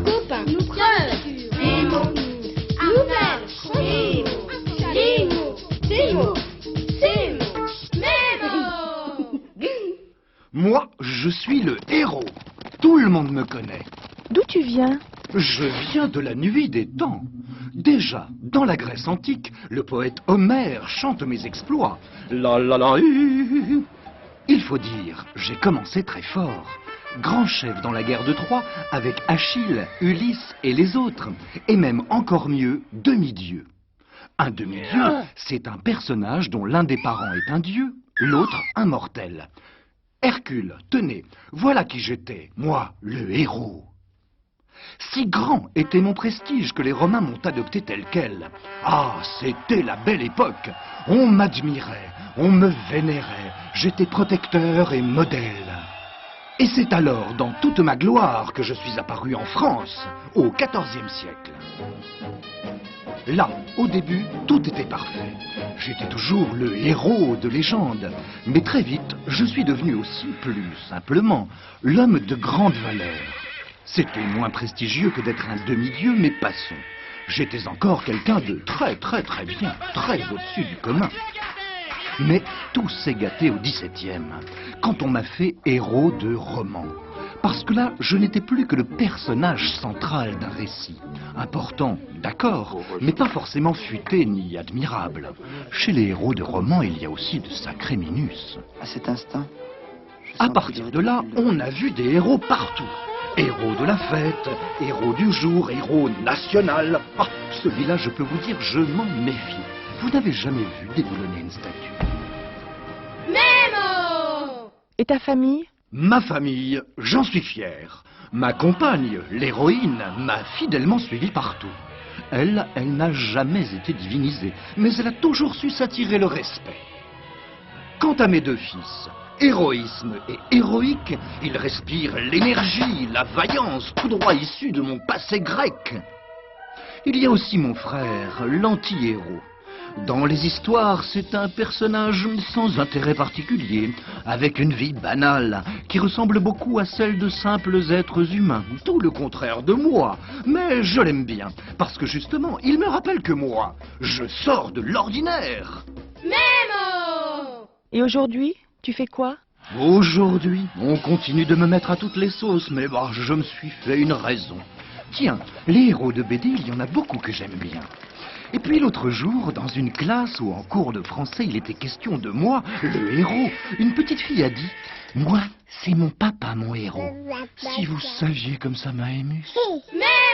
copains, sœurs, Nemo, nouvelles, Nemo, Nemo, Nemo, Nemo, Moi, je suis le héros. Tout le monde me connaît. D'où tu viens? Je viens de la nuit des temps. Déjà, dans la Grèce antique, le poète Homère chante mes exploits. La la la. Il faut dire, j'ai commencé très fort. Grand chef dans la guerre de Troie, avec Achille, Ulysse et les autres. Et même encore mieux, demi-dieu. Un demi-dieu, c'est un personnage dont l'un des parents est un dieu, l'autre un mortel. Hercule, tenez, voilà qui j'étais, moi, le héros. Si grand était mon prestige que les Romains m'ont adopté tel quel. Ah, c'était la belle époque. On m'admirait, on me vénérait, j'étais protecteur et modèle. Et c'est alors, dans toute ma gloire, que je suis apparu en France, au XIVe siècle. Là, au début, tout était parfait. J'étais toujours le héros de légende. Mais très vite, je suis devenu aussi, plus simplement, l'homme de grande valeur. C'était moins prestigieux que d'être un demi-dieu, mais passons. J'étais encore quelqu'un de très bien, très au-dessus du commun. Mais tout s'est gâté au XVIIe, quand on m'a fait héros de roman. Parce que là, je n'étais plus que le personnage central d'un récit. Important, d'accord, mais pas forcément futé ni admirable. Chez les héros de roman, il y a aussi de sacrés minus. À cet instant, À partir de là, on a vu des héros partout. Héros de la fête, héros du jour, héros national. Ah, celui-là, je peux vous dire, je m'en méfie. Vous n'avez jamais vu déboulonner une statue. Nemo. Et ta famille? Ma famille, j'en suis fier. Ma compagne, l'héroïne, m'a fidèlement suivi partout. Elle n'a jamais été divinisée, mais elle a toujours su s'attirer le respect. Quant à mes deux fils, héroïsme et héroïque, ils respirent l'énergie, la vaillance, tout droit issu de mon passé grec. Il y a aussi mon frère, l'anti-héros. Dans les histoires, c'est un personnage sans intérêt particulier, avec une vie banale, qui ressemble beaucoup à celle de simples êtres humains. Tout le contraire de moi, mais je l'aime bien, parce que justement, il me rappelle que moi, je sors de l'ordinaire. Nemo. Et aujourd'hui, tu fais quoi? Aujourd'hui, on continue de me mettre à toutes les sauces, mais bah, je me suis fait une raison. Tiens, les héros de BD, il y en a beaucoup que j'aime bien. Et puis l'autre jour, dans une classe où en cours de français il était question de moi, le héros, une petite fille a dit « Moi, c'est mon papa mon héros. Si vous saviez comme ça m'a ému. » Nemo.